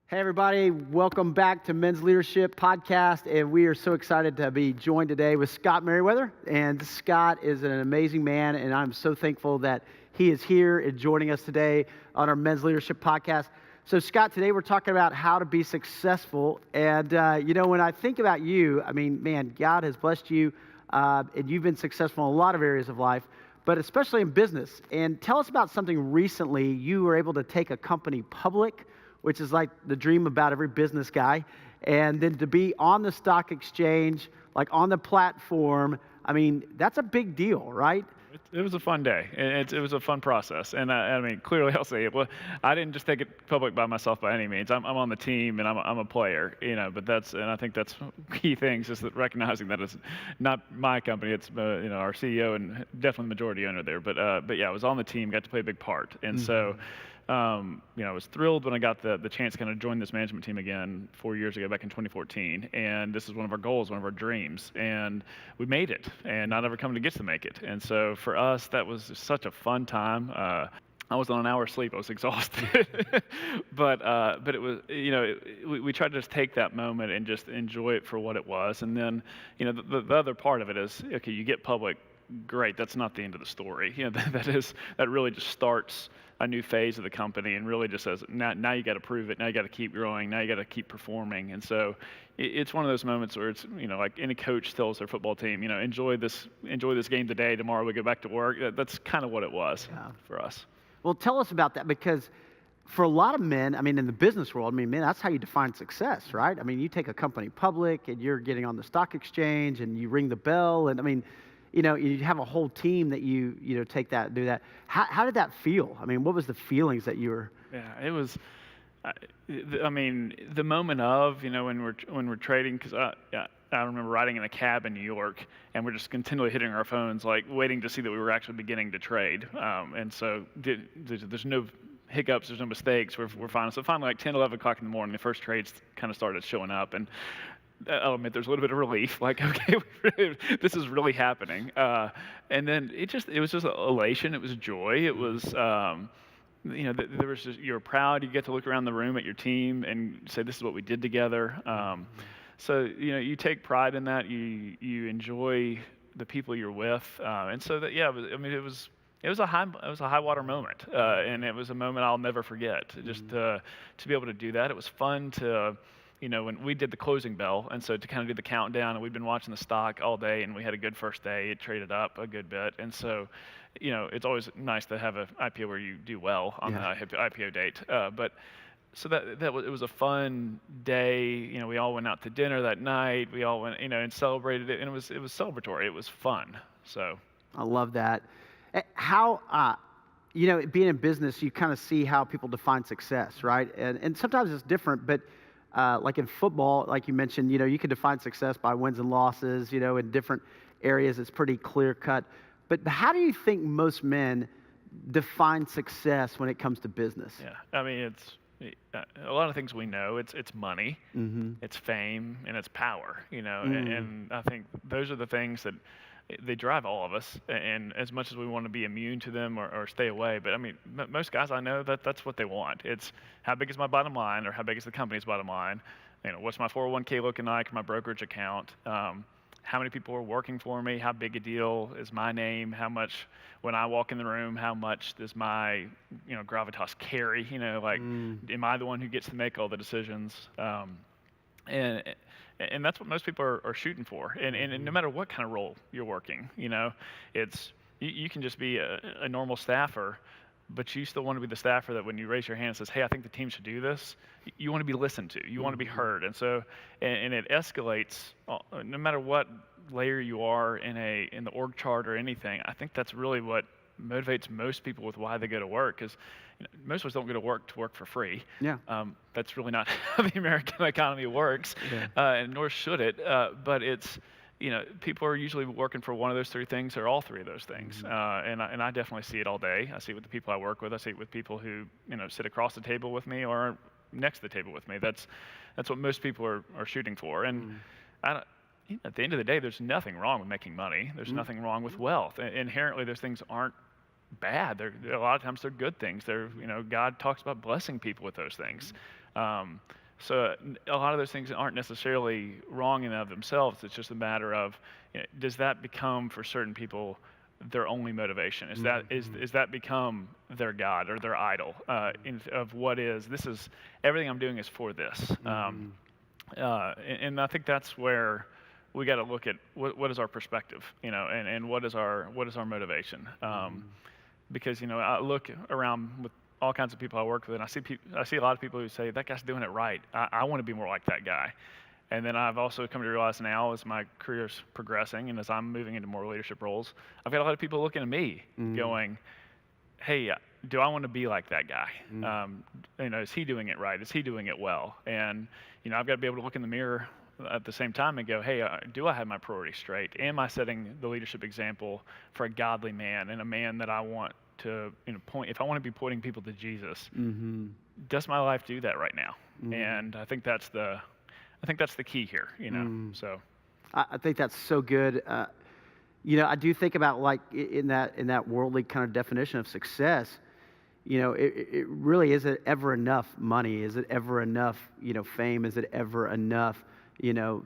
Hey everybody, welcome back to Men's Leadership Podcast, and we are so excited to be joined today with Scott Meriwether. And Scott is an amazing man, and I'm so thankful that he is here and joining us today on our Men's Leadership Podcast. So Scott, today we're talking about how to be successful, and when I think about you, I mean, man, God has blessed you, and you've been successful in a lot of areas of life, but especially in business. And tell us about something recently you were able to take a company public, which is like the dream about every business guy. And then to be on the stock exchange, like on the platform, I mean, that's a big deal, right? It was a fun day. It was a fun process. And I mean, clearly I'll say it. Well, I didn't just take it public by myself by any means. I'm on the team and I'm a player, but I think that's key things, just that recognizing that it's not my company. It's, our CEO and definitely the majority owner there. But yeah, I was on the team, got to play a big part. And so, I was thrilled when I got the chance to kind of join this management team again 4 years ago, back in 2014. And this is one of our goals, one of our dreams. And we made it, and not ever coming to get to make it. And so for us, that was just such a fun time. I was on an hour's sleep. I was exhausted, but it was, we tried to just take that moment and just enjoy it for what it was. And then, the other part of it is, okay, you get public, great. That's not the end of the story. That really just starts a new phase of the company, and really just says, now you got to prove it. Now you got to keep growing. Now you got to keep performing. And so it's one of those moments where it's, like any coach tells their football team, enjoy this game today. Tomorrow we go back to work. That's kind of what it was for us. Well, tell us about that, because for a lot of men, I mean, in the business world, I mean, man, that's how you define success, right? I mean, you take a company public and you're getting on the stock exchange and you ring the bell, and I mean, you have a whole team that you take that, do that. How did that feel? I mean, what was the feelings that you were? Yeah, it was. I mean, the moment of, when we're trading, because I remember riding in a cab in New York, and we're just continually hitting our phones, like waiting to see that we were actually beginning to trade. And so there's no hiccups, there's no mistakes. We're fine. So finally, like 10, 11 o'clock in the morning, the first trades kind of started showing up, and I'll admit there's a little bit of relief, like, okay, this is really happening. And then it was just elation. It was joy. It was, there was just, you were proud. You get to look around the room at your team and say, this is what we did together. So, you take pride in that. You enjoy the people you're with. And so that, yeah, it was a high water moment. And it was a moment I'll never forget. Just to be able to do that. It was fun to, when we did the closing bell, and so to kind of do the countdown, and we'd been watching the stock all day, and we had a good first day. It traded up a good bit, and so, it's always nice to have an IPO where you do well on the IPO date. But so it was a fun day. We all went out to dinner that night. We all went, and celebrated it, and it was celebratory. It was fun. So I love that. How being in business, you kind of see how people define success, right? And sometimes it's different, but like in football, like you mentioned, you can define success by wins and losses, in different areas. It's pretty clear cut. But how do you think most men define success when it comes to business? Yeah, I mean, it's a lot of things we know. It's money, it's fame, and it's power, and I think those are the things that they drive all of us, and as much as we want to be immune to them or stay away, but I mean, most guys I know, that's what they want. It's how big is my bottom line, or how big is the company's bottom line? What's my 401k looking like, my brokerage account? How many people are working for me? How big a deal is my name? How much, when I walk in the room, how much does my, gravitas carry? Am I the one who gets to make all the decisions? And that's what most people are shooting for. And no matter what kind of role you're working, it's you can just be a normal staffer, but you still want to be the staffer that when you raise your hand and says, hey, I think the team should do this, you want to be listened to. You want to be heard. And so, and it escalates no matter what layer you are in the org chart or anything. I think that's really what motivates most people with why they go to work, because most of us don't go to work for free. Yeah. That's really not how the American economy works, and nor should it. But it's, people are usually working for one of those three things or all three of those things. And I definitely see it all day. I see it with the people I work with. I see it with people who, sit across the table with me or next to the table with me. That's what most people are shooting for. And at the end of the day, there's nothing wrong with making money. There's nothing wrong with wealth. Inherently, those things aren't bad. They're a lot of times they're good things. God talks about blessing people with those things. So a lot of those things aren't necessarily wrong in and of themselves. It's just a matter of, does that become for certain people their only motivation? Is that become their God or their idol of what is this is everything I'm doing is for this. And I think that's where we got to look at what is our perspective, and what is our motivation. Because I look around with all kinds of people I work with, and I see a lot of people who say that guy's doing it right. I want to be more like that guy. And then I've also come to realize now, as my career's progressing and as I'm moving into more leadership roles, I've got a lot of people looking at me, going, "Hey, do I want to be like that guy? Is he doing it right? Is he doing it well?" And I've got to be able to look in the mirror at the same time and go, "Hey, do I have my priorities straight? Am I setting the leadership example for a godly man and a man that I want to point? If I want to be pointing people to Jesus, does my life do that right now?" And I think that's the key here. So I think that's so good. I do think about, like, in that worldly kind of definition of success. It really, is it ever enough money? Is it ever enough, fame? Is it ever enough,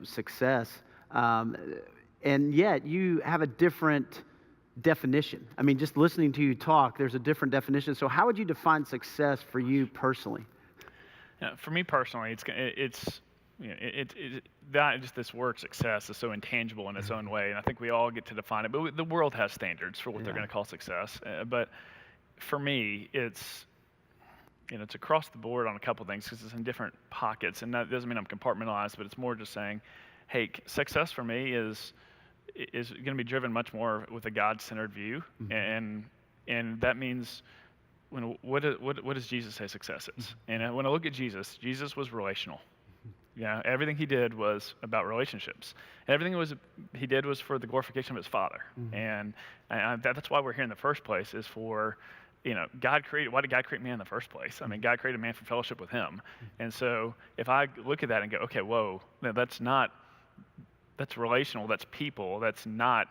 success? And yet you have a different definition. I mean, just listening to you talk, there's a different definition. So how would you define success for you personally? For me personally, just this word success is so intangible in its own way, and I think we all get to define it. But the world has standards for what they're going to call success. But for me, it's across the board on a couple things, because it's in different pockets, and that doesn't mean I'm compartmentalized. But it's more just saying, hey, success for me is going to be driven much more with a God-centered view, and that means, what does Jesus say success is? And when I look at Jesus, Jesus was relational. Everything he did was about relationships. Everything he did was for the glorification of his Father. And that's why we're here in the first place, is for, why did God create man in the first place? I mean, God created man for fellowship with him. And so if I look at that and go, okay, whoa, that's relational, that's people, that's not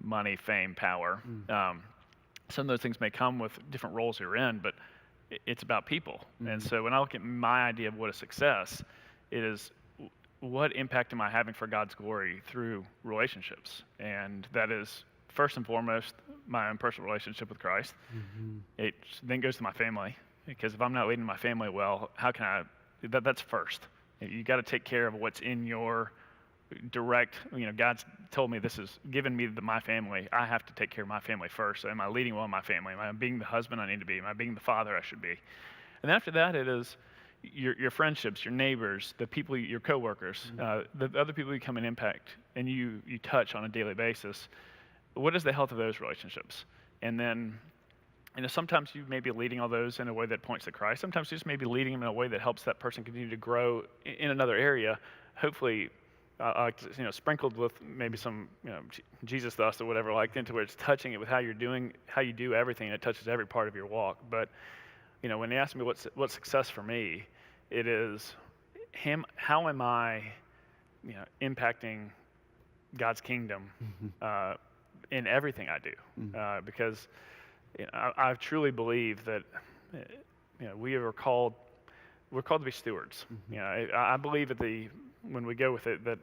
money, fame, power. Some of those things may come with different roles you're in, but it's about people. And so when I look at my idea of what is success, it is, what impact am I having for God's glory through relationships? And that is, first and foremost, my own personal relationship with Christ. It then goes to my family, because if I'm not leading my family well, how can that's first. You got to take care of what's in your direct, God's told me this is given me my family. I have to take care of my family first. So am I leading well in my family? Am I being the husband I need to be? Am I being the father I should be? And after that, it is your friendships, your neighbors, the people, your coworkers, the other people you come and impact and you touch on a daily basis. What is the health of those relationships? And then, sometimes you may be leading all those in a way that points to Christ. Sometimes you just may be leading them in a way that helps that person continue to grow in another area. Hopefully, sprinkled with maybe some, Jesus dust or whatever, like, into where it's touching it with how you do everything, and it touches every part of your walk. But when they ask me what's success for me, it is how am I, impacting God's kingdom in everything I do, because I truly believe that we're called to be stewards. I believe when we go with it, that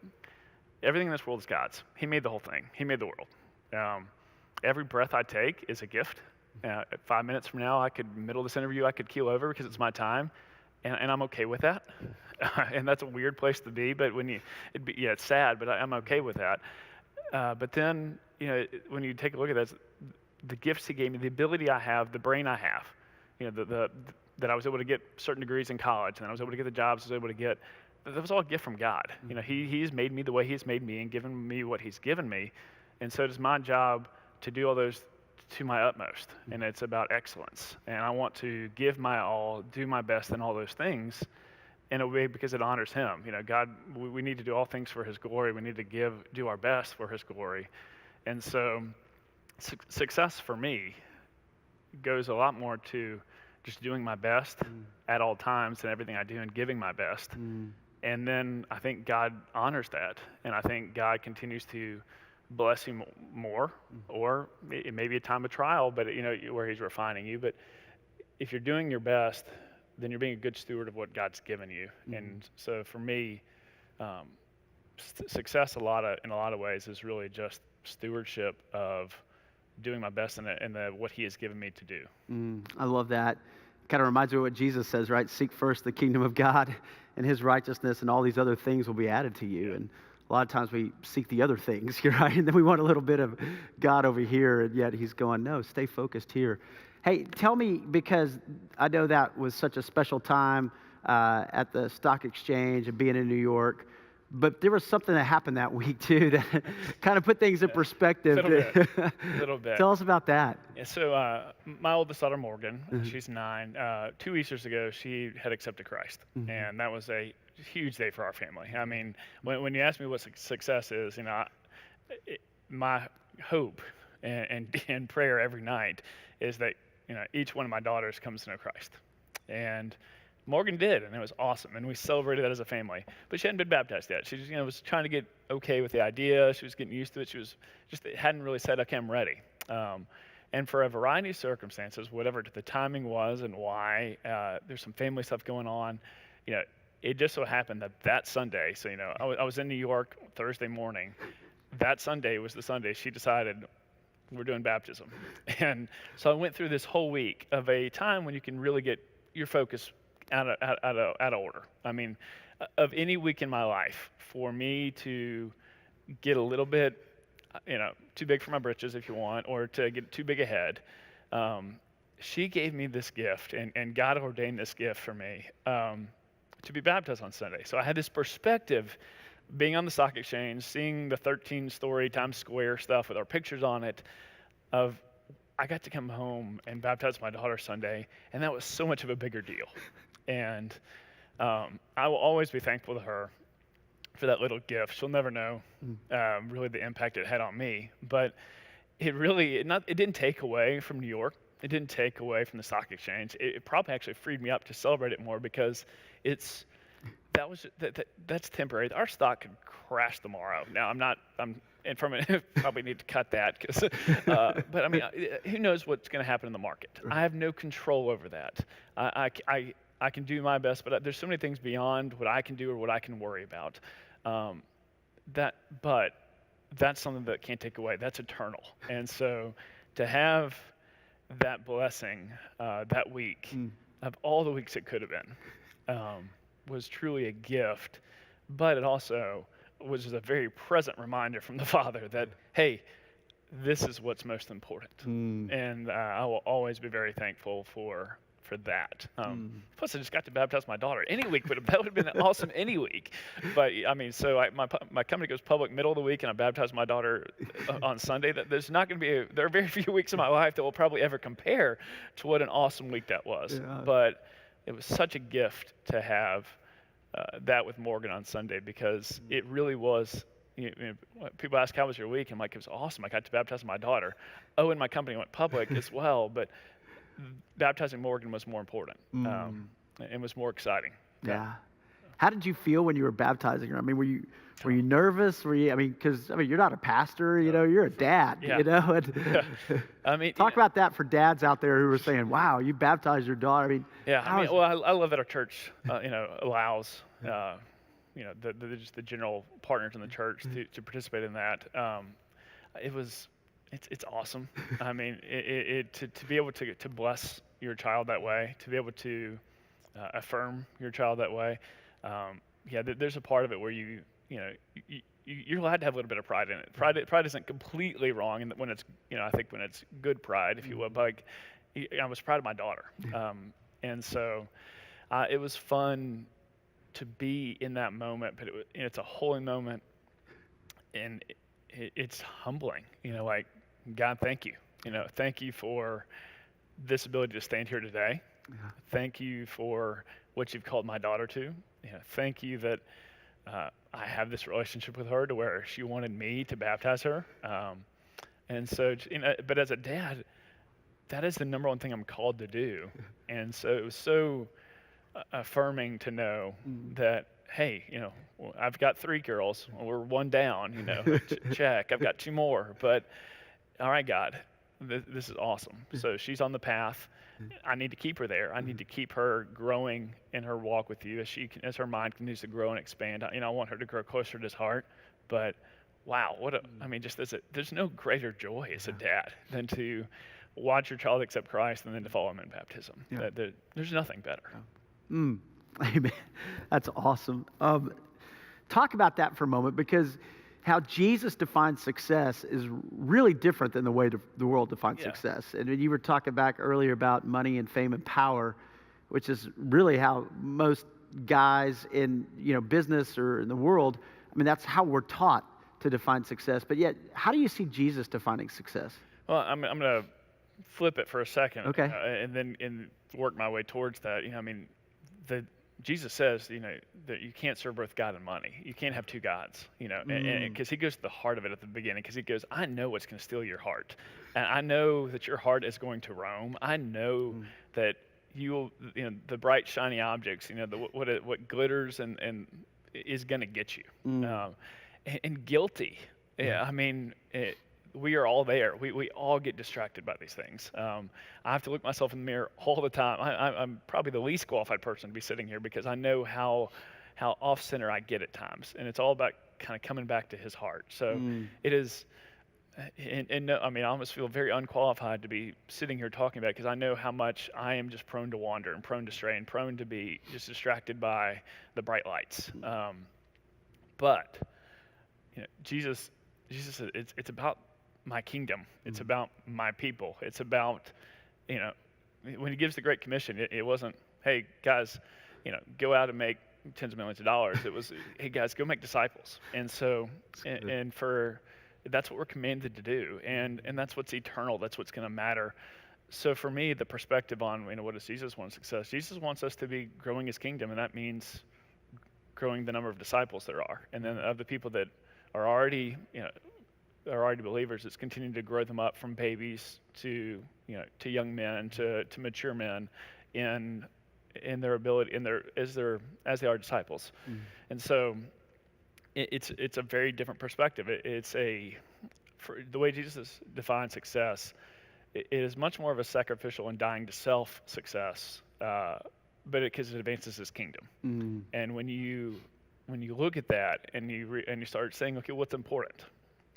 everything in this world is God's. He made the whole thing. He made the world. Every breath I take is a gift. 5 minutes from now, middle of this interview, I could keel over because it's my time, and I'm okay with that. And that's a weird place to be, but it's sad, but I'm okay with that. But then, when you take a look at that, the gifts he gave me, the ability I have, the brain I have, that I was able to get certain degrees in college, and I was able to get the jobs I was able to get, that was all a gift from God. He's made me the way he's made me and given me what he's given me. And so it is my job to do all those to my utmost, and it's about excellence. And I want to give my all, do my best in all those things in a way because it honors him. God, we need to do all things for his glory. We need to do our best for his glory. And so success for me goes a lot more to just doing my best at all times and everything I do, and giving my best. And then I think God honors that, and I think God continues to bless you more, or it may be a time of trial, but where he's refining you. But if you're doing your best, then you're being a good steward of what God's given you. And so for me, success in a lot of ways is really just stewardship of doing my best in what He has given me to do. I love that. Kind of reminds me of what Jesus says, right? Seek first the kingdom of God and His righteousness, and all these other things will be added to you. And a lot of times we seek the other things, right? And then we want a little bit of God over here, and yet He's going, no, stay focused here. Hey, tell me, because I know that was such a special time at the stock exchange and being in New York, but there was something that happened that week too that kind of put things in perspective. Little bit. Tell us about that. Yeah, so my oldest daughter, Morgan, she's 9. 2 Easters ago, she had accepted Christ, and that was a huge day for our family. I mean, when you ask me what success is, my hope and prayer every night is that each one of my daughters comes to know Christ, and Morgan did, and it was awesome, and we celebrated that as a family. But she hadn't been baptized yet. She just, was trying to get okay with the idea. She was getting used to it. She was hadn't really said, "Okay, I'm ready." And for a variety of circumstances, whatever the timing was and why, there's some family stuff going on. It just so happened that Sunday. So I was in New York Thursday morning. That Sunday was the Sunday she decided we're doing baptism, and so I went through this whole week of a time when you can really get your focus out of order. I mean, of any week in my life, for me to get a little bit, too big for my britches, if you want, or to get too big ahead, she gave me this gift, and God ordained this gift for me to be baptized on Sunday. So I had this perspective, being on the stock exchange, seeing the 13-story Times Square stuff with our pictures on it, of I got to come home and baptize my daughter Sunday, and that was so much of a bigger deal. And I will always be thankful to her for that little gift. She'll never know really the impact it had on me. But it didn't take away from New York. It didn't take away from the stock exchange. It probably actually freed me up to celebrate it more, because that's temporary. Our stock could crash tomorrow. Now probably need to cut that, but I mean, who knows what's going to happen in the market? I have no control over that. I can do my best, but there's so many things beyond what I can do or what I can worry about. But that's something that can't take away. That's eternal. And so to have that blessing that week, of all the weeks it could have been, was truly a gift. But it also was just a very present reminder from the Father that, hey, this is what's most important. And I will always be very thankful for that. Plus, I just got to baptize my daughter. That would have been awesome any week. But I mean, so my company goes public middle of the week, and I baptized my daughter on Sunday. There are very few weeks in my life that will probably ever compare to what an awesome week that was. Yeah. But it was such a gift to have that with Morgan on Sunday, because it really was. People ask, how was your week? I'm like, it was awesome. I got to baptize my daughter. Oh, and my company went public as well, but baptizing Morgan was more important and was more exciting. Yeah. How did you feel when you were baptizing her? I mean, were you nervous? Because you're not a pastor, you're a dad, And, talk about that for dads out there who are saying, wow, you baptized your daughter. I love that our church, allows, just the general partners in the church to participate in that. It's awesome. I mean, to be able to bless your child that way, to be able to affirm your child that way. There's a part of it where you're allowed to have a little bit of pride in it. Pride isn't completely wrong, and when it's I think when it's good pride, if you will. But I was proud of my daughter, and so it was fun to be in that moment. But it's a holy moment, and it's humbling. God, thank you. Thank you for this ability to stand here today. Yeah. Thank you for what you've called my daughter to. Thank you that I have this relationship with her to where she wanted me to baptize her. And so, but as a dad, that is the number one thing I'm called to do. And so it was so affirming to know that, hey, I've got 3 girls. We're 1 down, check. I've got 2 more. But all right, God, this is awesome. So she's on the path. I need to keep her there. I need to keep her growing in her walk with you as her mind continues to grow and expand. I want her to grow closer to his heart. But wow, I mean, there's no greater joy as a dad than to watch your child accept Christ and then to follow him in baptism. Yeah. There's nothing better. Amen. That's awesome. Talk about that for a moment, because how Jesus defines success is really different than the way the world defines success. And when you were talking back earlier about money and fame and power, which is really how most guys in business or in the world, I mean, that's how we're taught to define success. But yet, how do you see Jesus defining success? Well, I'm going to flip it for a second, Okay. and then work my way towards that. Jesus says, that you can't serve both God and money. You can't have two gods, and because he goes to the heart of it at the beginning, because he goes, I know what's going to steal your heart, and I know that your heart is going to roam. I know that you'll, the bright shiny objects, what glitters and is going to get you, and guilty. Yeah, I mean. We are all there. We all get distracted by these things. I have to look myself in the mirror all the time. I'm probably the least qualified person to be sitting here, because I know how off center I get at times, and it's all about kind of coming back to his heart. So it is, and no, I mean, I almost feel very unqualified to be sitting here talking about it, because I know how much I am just prone to wander and prone to stray and prone to be just distracted by the bright lights. But Jesus said it's about my kingdom. It's about my people. It's about, when he gives the Great Commission, it wasn't, hey, guys, go out and make tens of millions of dollars. It was, hey, guys, go make disciples. And so, that's what we're commanded to do. And that's what's eternal. That's what's going to matter. So for me, the perspective on, what does Jesus want success? Jesus wants us to be growing his kingdom, and that means growing the number of disciples there are. And then of the people that are already, are already believers, it's continuing to grow them up from babies to to young men to mature men in their ability as they are disciples. And so it's a very different perspective. For the way Jesus defines success, it is much more of a sacrificial and dying to self success, but because it advances his kingdom. And when you look at that and you start saying, okay, what's important?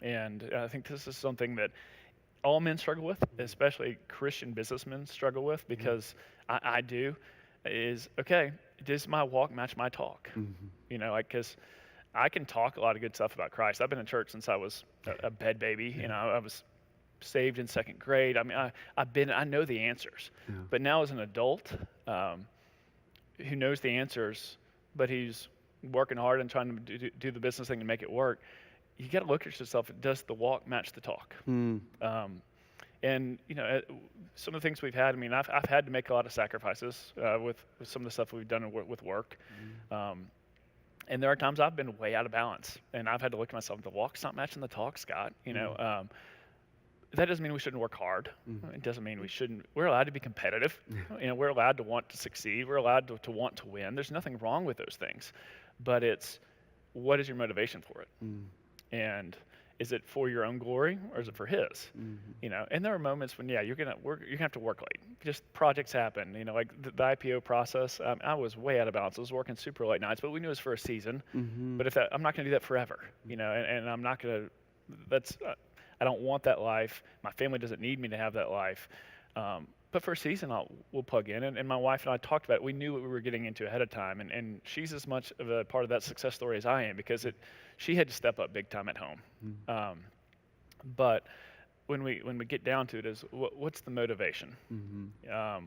And I think this is something that all men struggle with, especially Christian businessmen struggle with, because I do, is, okay, does my walk match my talk? Because I can talk a lot of good stuff about Christ. I've been in church since I was a bed baby. I was saved in second grade. I mean, I know the answers. But now as an adult who knows the answers, but he's working hard and trying to do the business thing and make it work, you got to look at yourself. Does the walk match the talk? And some of the things we've had. I mean, I've had to make a lot of sacrifices with some of the stuff we've done with work. And there are times I've been way out of balance, and I've had to look at myself. The walk's not matching the talk, Scott. That doesn't mean we shouldn't work hard. It doesn't mean we shouldn't. We're allowed to be competitive. We're allowed to want to succeed. We're allowed to want to win. There's nothing wrong with those things, but it's, what is your motivation for it? And is it for your own glory, or is it for his? And there are moments when, you're gonna have to work late. Just projects happen. Like the IPO process. I was way out of balance. I was working super late nights, but we knew it was for a season. But I'm not gonna do that forever. And I'm not gonna. I don't want that life. My family doesn't need me to have that life. But for a season, we'll plug in. And my wife and I talked about it. We knew what we were getting into ahead of time. And she's as much of a part of that success story as I am, because she had to step up big time at home. But when we get down to it, is what's the motivation? Why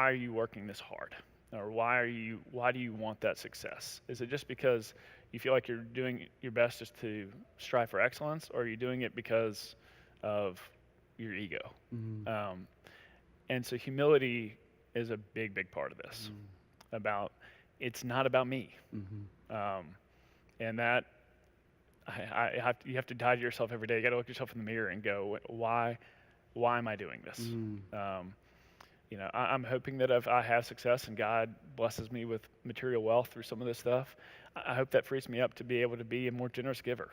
are you working this hard? Or why do you want that success? Is it just because you feel like you're doing your best just to strive for excellence, or are you doing it because of your ego? And so humility is a big part of this. It's not about me. And that you have to die to yourself every day. You got to look yourself in the mirror and go, why am I doing this? I'm hoping that if I have success and God blesses me with material wealth through some of this stuff, I hope that frees me up to be able to be a more generous giver.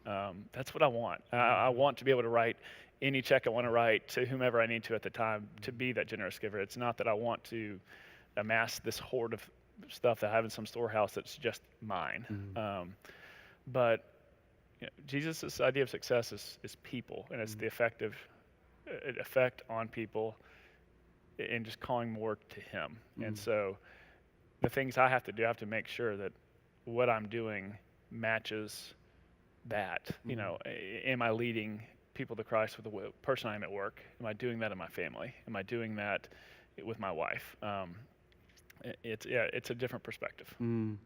That's what I want. I want to be able to write any check I want to write to whomever I need to at the time to be that generous giver. It's not that I want to amass this hoard of stuff that I have in some storehouse that's just mine. But Jesus' idea of success is people, and it's the effect on people, and just calling more to Him. And so the things I have to do, I have to make sure that what I'm doing matches that. Am I leading people to Christ with the person I am at work? Am I doing that in my family? Am I doing that with my wife? It's a different perspective. And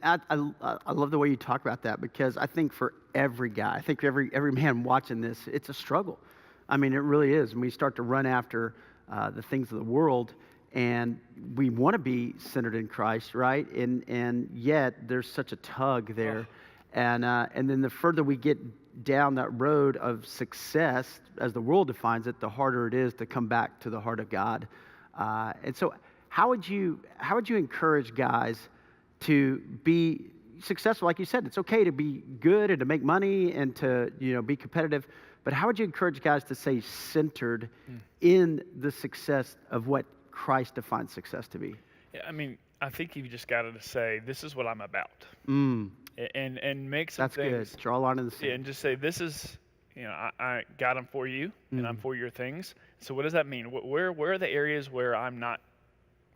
I love the way you talk about that, because I think for every guy, I think every man watching this, it's a struggle. I mean, it really is. And we start to run after the things of the world, and we want to be centered in Christ, right? And yet there's such a tug there. And then the further we get down that road of success, as the world defines it, the harder it is to come back to the heart of God. And so how would you encourage guys to be successful? Like you said, it's okay to be good and to make money and to be competitive, but how would you encourage guys to stay centered in the success of what Christ defines success to be? Yeah, I mean, I think you just got to say, this is what I'm about. And make some That's things. good. Draw a line in the sand. Yeah, and just say, this is, I got them for you, and I'm for your things. So what does that mean? Where are the areas where I'm not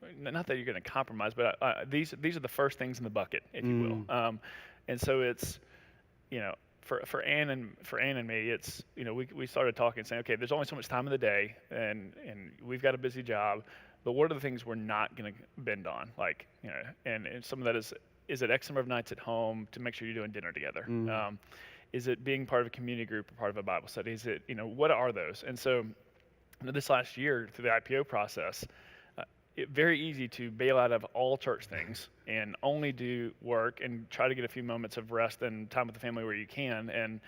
that you're going to compromise, but these are the first things in the bucket, if you will. And so it's, for Ann and me, it's, we started talking and saying, okay, there's only so much time in the day, and we've got a busy job, but what are the things we're not going to bend on? Like, and some of that is it X number of nights at home to make sure you're doing dinner together? Is it being part of a community group or part of a Bible study? Is it, what are those? And so this last year through the IPO process, very easy to bail out of all church things and only do work and try to get a few moments of rest and time with the family where you can. And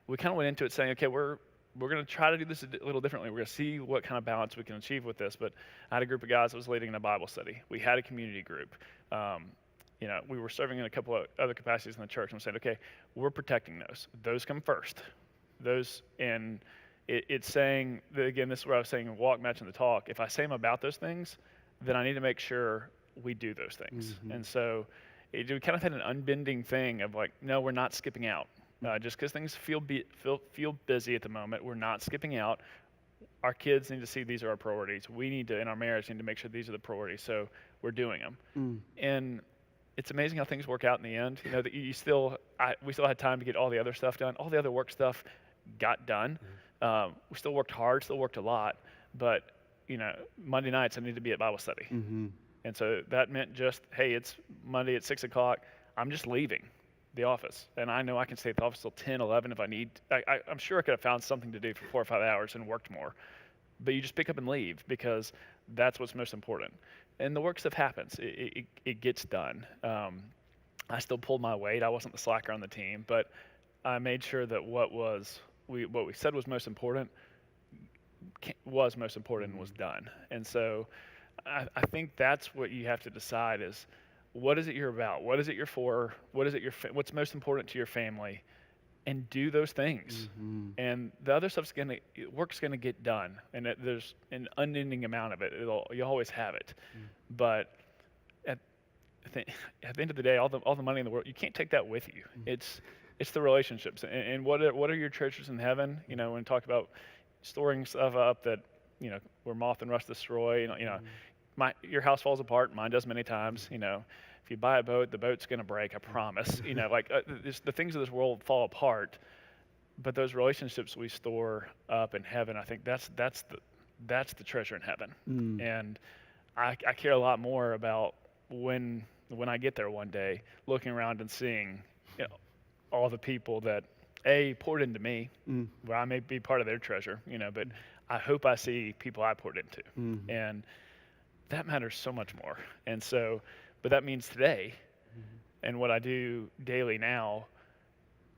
we kind of went into it saying, okay, we're going to try to do this a little differently. We're going to see what kind of balance we can achieve with this. But I had a group of guys that was leading in a Bible study. We had a community group. We were serving in a couple of other capacities in the church, and we said, okay, we're protecting those. Those come first. It's saying, that, again, this is where I was saying walk, match, and the talk. If I say I'm about those things, then I need to make sure we do those things. And so we kind of had an unbending thing of like, no, we're not skipping out. Just because things feel busy at the moment, we're not skipping out. Our kids need to see these are our priorities. We need to, in our marriage, need to make sure these are the priorities. So we're doing them. And it's amazing how things work out in the end. That we still had time to get all the other stuff done. All the other work stuff got done. We still worked hard, still worked a lot, but Monday nights I need to be at Bible study. And so that meant just, hey, it's Monday at 6 o'clock. I'm just leaving the office. And I know I can stay at the office till 10, 11 if I need. I'm sure I could have found something to do for 4 or 5 hours and worked more. But you just pick up and leave because that's what's most important. And the work stuff happens. It gets done. I still pulled my weight. I wasn't the slacker on the team, but I made sure that what we said was most important and was done. And so I think that's what you have to decide is, what is it you're about? What is it you're for? What's most important to your family? And do those things. And the other stuff's work's gonna get done. And there's an unending amount of it. You always have it. But at the end of the day, all the money in the world, you can't take that with you. It's the relationships. And what are your treasures in heaven? When we talk about storing stuff up that where moth and rust destroy. Your house falls apart. Mine does many times. If you buy a boat, the boat's going to break. I promise. The things of this world fall apart, but those relationships we store up in heaven, I think that's the treasure in heaven. And I care a lot more about when I get there one day, looking around and seeing all the people that poured into me, where I may be part of their treasure, but I hope I see people I poured into. And that matters so much more. And so, but that means today, and what I do daily now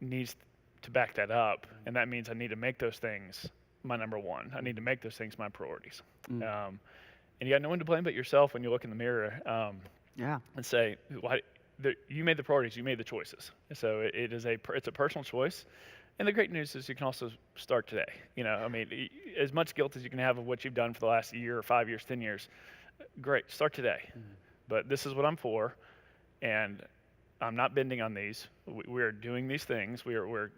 needs to back that up. And that means I need to make those things my number one. I need to make those things my priorities. And you got no one to blame but yourself when you look in the mirror and say, why, you made the priorities, you made the choices. So it's a personal choice. And the great news is you can also start today. I mean, as much guilt as you can have of what you've done for the last year or 5 years, 10 years, great, start today. But this is what I'm for, and I'm not bending on these. We're doing these things. We're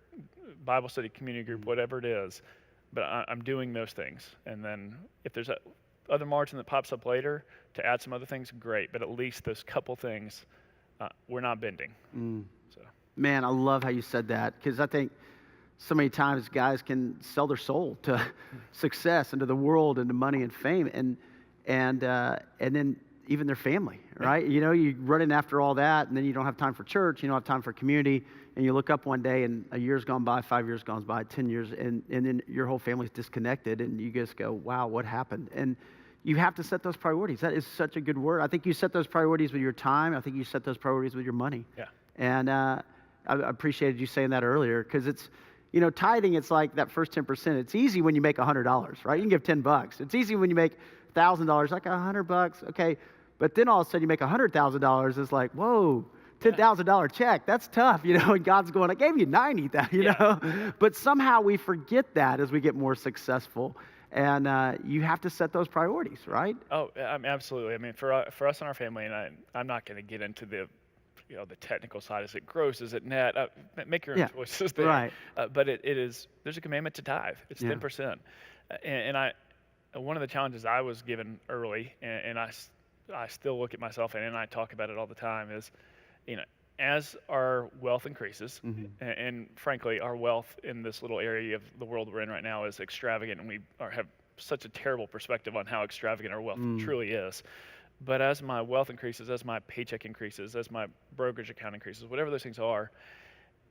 Bible study, community group, whatever it is. But I'm doing those things. And then if there's other margin that pops up later to add some other things, great. But at least those couple things, we're not bending. So. Man, I love how you said that, because I think so many times guys can sell their soul to success and to the world and to money and fame, and then even their family, right? You're running after all that, and then you don't have time for church, you don't have time for community, and you look up one day and a year's gone by, 5 years gone by, 10 years, and then your whole family's disconnected, and you just go, wow, what happened? And you have to set those priorities. That is such a good word. I think you set those priorities with your time. I think you set those priorities with your money. Yeah. And I appreciated you saying that earlier, because it's, tithing, it's like that first 10%. It's easy when you make $100, right? You can give $10. It's easy when you make $1,000, like $100, okay. But then all of a sudden you make $100,000. It's like, whoa, $10,000 check. That's tough, and God's going, I gave you 90,000, you know. But somehow we forget that as we get more successful, and you have to set those priorities, right? Oh, absolutely. I mean, for us and our family, and I'm not going to get into the technical side. Is it gross? Is it net? Make your own choices there. Right. But there's a commandment to tithe. It's 10%. And one of the challenges I was given early, and I still look at myself and I talk about it all the time, is, as our wealth increases, and frankly, our wealth in this little area of the world we're in right now is extravagant, and we have such a terrible perspective on how extravagant our wealth truly is. But as my wealth increases, as my paycheck increases, as my brokerage account increases, whatever those things are,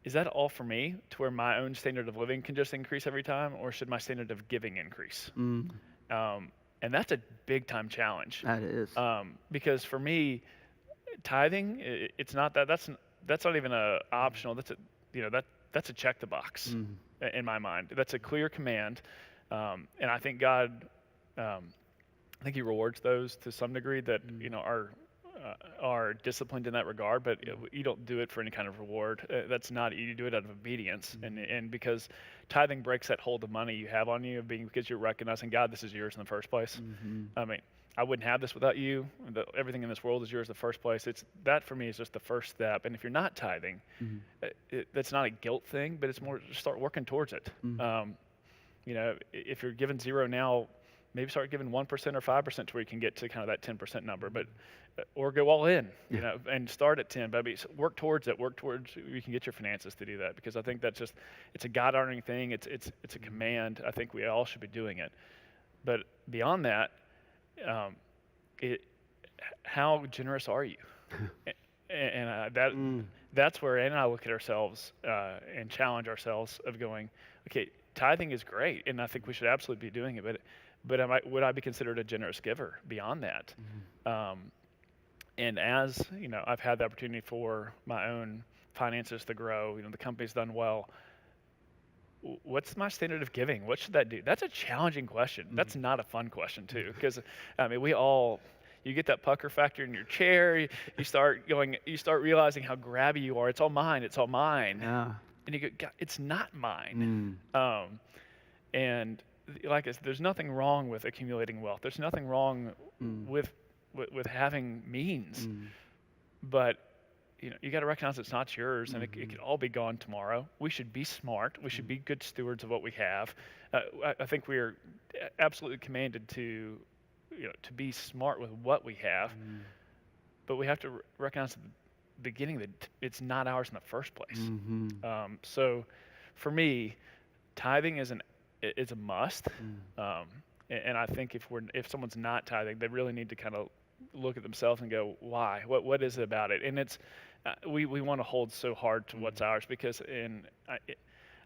is that all for me to where my own standard of living can just increase every time, or should my standard of giving increase? And that's a big time challenge. That is. Because for me, tithing, it's not that's not even a optional. That's a check the box in my mind. That's a clear command, and I think God. I think he rewards those to some degree that are disciplined in that regard, but you don't do it for any kind of reward. That's not, you do it out of obedience, and because tithing breaks that hold of money you have on you, because you're recognizing, God, this is yours in the first place. I mean, I wouldn't have this without you. Everything in this world is yours in the first place. That for me is just the first step. And if you're not tithing, that's not a guilt thing, but it's more just start working towards it. If you're given zero now, maybe start giving 1% or 5% to where you can get to kind of that 10% number, or go all in, and start at 10. But work towards it. Work towards you can get your finances to do that, because I think that's it's a God-honoring thing. It's a command. I think we all should be doing it. But beyond that, how generous are you? That's where Ann and I look at ourselves and challenge ourselves of going, okay, tithing is great, and I think we should absolutely be doing it, but would I be considered a generous giver beyond that? And as I've had the opportunity for my own finances to grow. The company's done well. What's my standard of giving? What should that do? That's a challenging question. That's not a fun question too, because you get that pucker factor in your chair. You start realizing how grabby you are. It's all mine. It's all mine. Yeah. And you go, God, it's not mine. And like I said, there's nothing wrong with accumulating wealth. There's nothing wrong with having means. But you got to recognize it's not yours, and it could all be gone tomorrow. We should be smart. We should be good stewards of what we have. I think we are absolutely commanded to be smart with what we have. But we have to recognize at the beginning that it's not ours in the first place. So for me, tithing is a must. And I think if someone's not tithing, they really need to kind of look at themselves and go, why? What is it about it? And it's we want to hold so hard to what's ours, because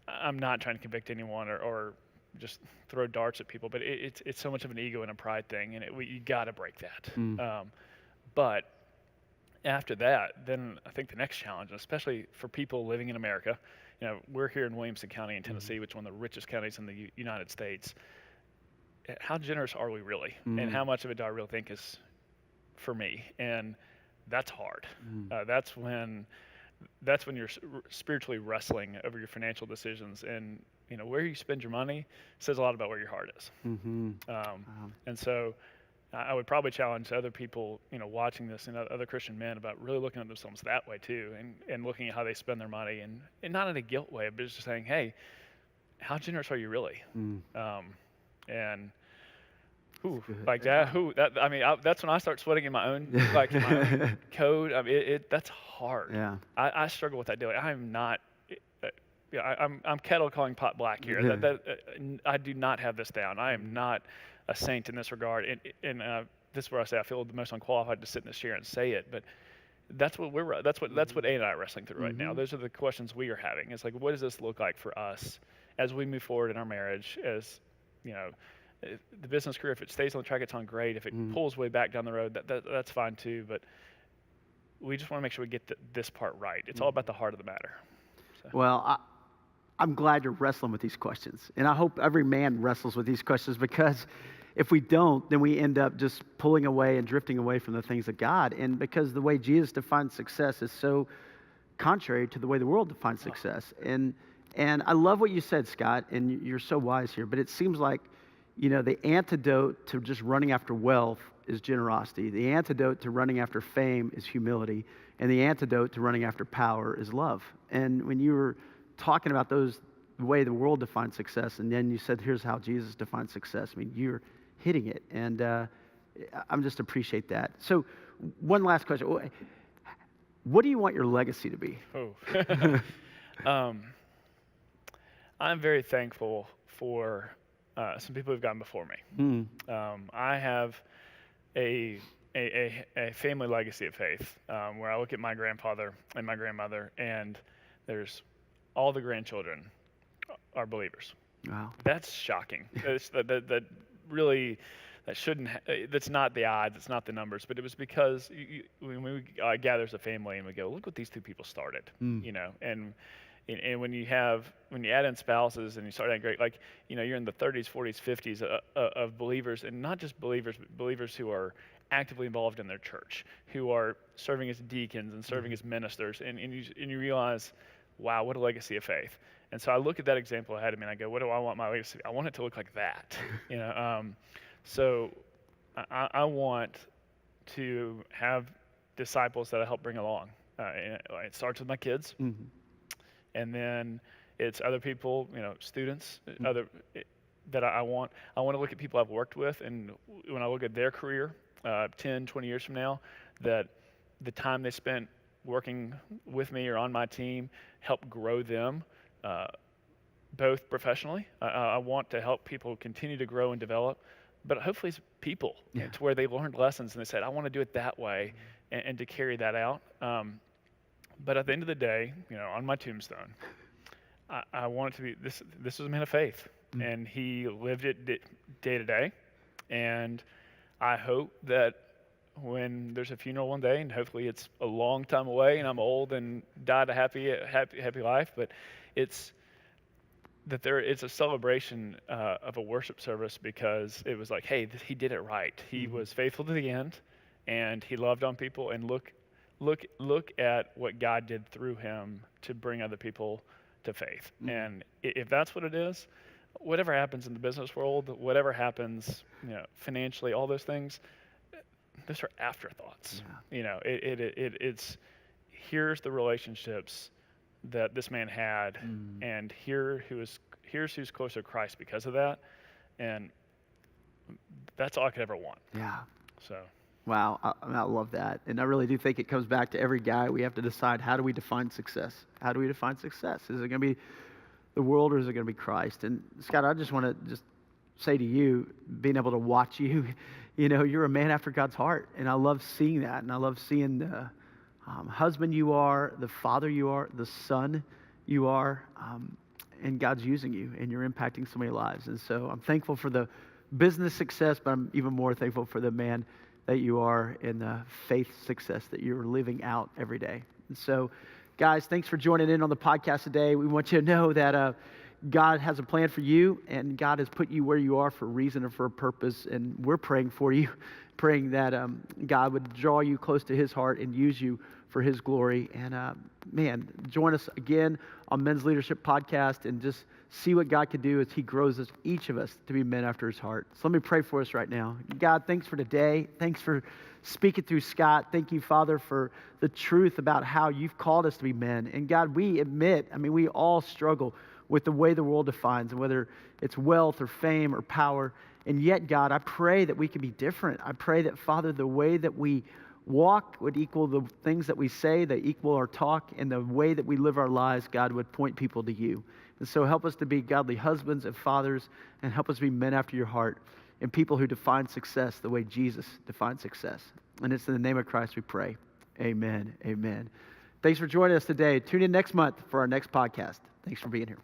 I'm not trying to convict anyone or just throw darts at people, but it's so much of an ego and a pride thing, and you got to break that. But after that, then I think the next challenge, especially for people living in America, we're here in Williamson County in Tennessee, which is one of the richest counties in the United States. How generous are we really? And how much of it do I really think is for me? And that's hard. That's when you're spiritually wrestling over your financial decisions, and where you spend your money says a lot about where your heart is. Mm-hmm. Wow. And so I would probably challenge other people, watching this, and other Christian men, about really looking at themselves that way too, and looking at how they spend their money, and not in a guilt way, but just saying, hey, how generous are you really? And like that, that's when I start sweating in my own, like in my own code. I mean, that's hard. Yeah. I struggle with that daily. I'm not. I'm kettle calling pot black here. I do not have this down. I am not a saint in this regard. And this is where I say I feel the most unqualified to sit in this chair and say it. But that's what that's what A and I are wrestling through right now. Those are the questions we are having. It's like, what does this look like for us as we move forward in our marriage? As the business career, if it stays on the track, it's on great. If it pulls way back down the road, that's fine too. But we just want to make sure we get this part right. It's all about the heart of the matter. So. Well, I'm glad you're wrestling with these questions. And I hope every man wrestles with these questions, because if we don't, then we end up just pulling away and drifting away from the things of God. And because the way Jesus defines success is so contrary to the way the world defines success. And I love what you said, Scott, and you're so wise here, but it seems like, the antidote to just running after wealth is generosity. The antidote to running after fame is humility. And the antidote to running after power is love. And when you were talking about the way the world defines success, and then you said, here's how Jesus defines success, I mean, you're hitting it. And I'm just appreciate that. So one last question. What do you want your legacy to be? I'm very thankful for some people who've gone before me. I have a family legacy of faith, where I look at my grandfather and my grandmother, and there's all the grandchildren are believers. Wow. That's shocking. That's not the odds, it's not the numbers, but it was because when we gather as a family and we go, look what these two people started, and when you add in spouses and you start adding great, like, you're in the 30s, 40s, 50s of believers, and not just believers, but believers who are actively involved in their church, who are serving as deacons and serving as ministers, and you realize, wow, what a legacy of faith. And so I look at that example ahead of me and I go, what do I want my legacy to be? I want it to look like that. So I want to have disciples that I help bring along. It starts with my kids. And then it's other people, students, that I want. I want to look at people I've worked with, and when I look at their career, 10, 20 years from now, that the time they spent working with me or on my team helped grow them, both professionally. I want to help people continue to grow and develop, but hopefully it's people, to where they learned lessons and they said, I want to do it that way, and to carry that out. But at the end of the day, on my tombstone, I want it to be, this was a man of faith, and he lived it day to day. And I hope that when there's a funeral one day, and hopefully it's a long time away and I'm old and died a happy life, but it's a celebration of a worship service, because it was like, hey, he did it right. He was faithful to the end, and he loved on people, and look at what God did through him to bring other people to faith. And if that's what it is, whatever happens in the business world, whatever happens, financially, all those things, those are afterthoughts. It's here's the relationships that this man had, and here's who's closer to Christ because of that, and that's all I could ever want. Yeah. So. Wow, I love that. And I really do think it comes back to every guy. We have to decide, how do we define success? How do we define success? Is it going to be the world, or is it going to be Christ? And Scott, I just want to just say to you, being able to watch you, you're a man after God's heart. And I love seeing that. And I love seeing the husband you are, the father you are, the son you are, and God's using you, and you're impacting so many lives. And so I'm thankful for the business success, but I'm even more thankful for the man that you are, in the faith success that you're living out every day. And so, guys, thanks for joining in on the podcast today. We want you to know that God has a plan for you, and God has put you where you are for a reason and for a purpose, and we're praying for you praying that God would draw you close to his heart and use you for his glory. And man, join us again on Men's Leadership Podcast and just see what God could do as he grows us, each of us, to be men after his heart. So let me pray for us right now. God, thanks for today. Thanks for speaking through Scott. Thank you, Father, for the truth about how you've called us to be men. And God, we admit, we all struggle with the way the world defines, whether it's wealth or fame or power. And yet, God, I pray that we can be different. I pray that, Father, the way that we walk would equal the things that we say, that equal our talk, and the way that we live our lives, God, would point people to you. And so help us to be godly husbands and fathers, and help us be men after your heart, and people who define success the way Jesus defined success. And it's in the name of Christ we pray. Amen. Amen. Thanks for joining us today. Tune in next month for our next podcast. Thanks for being here.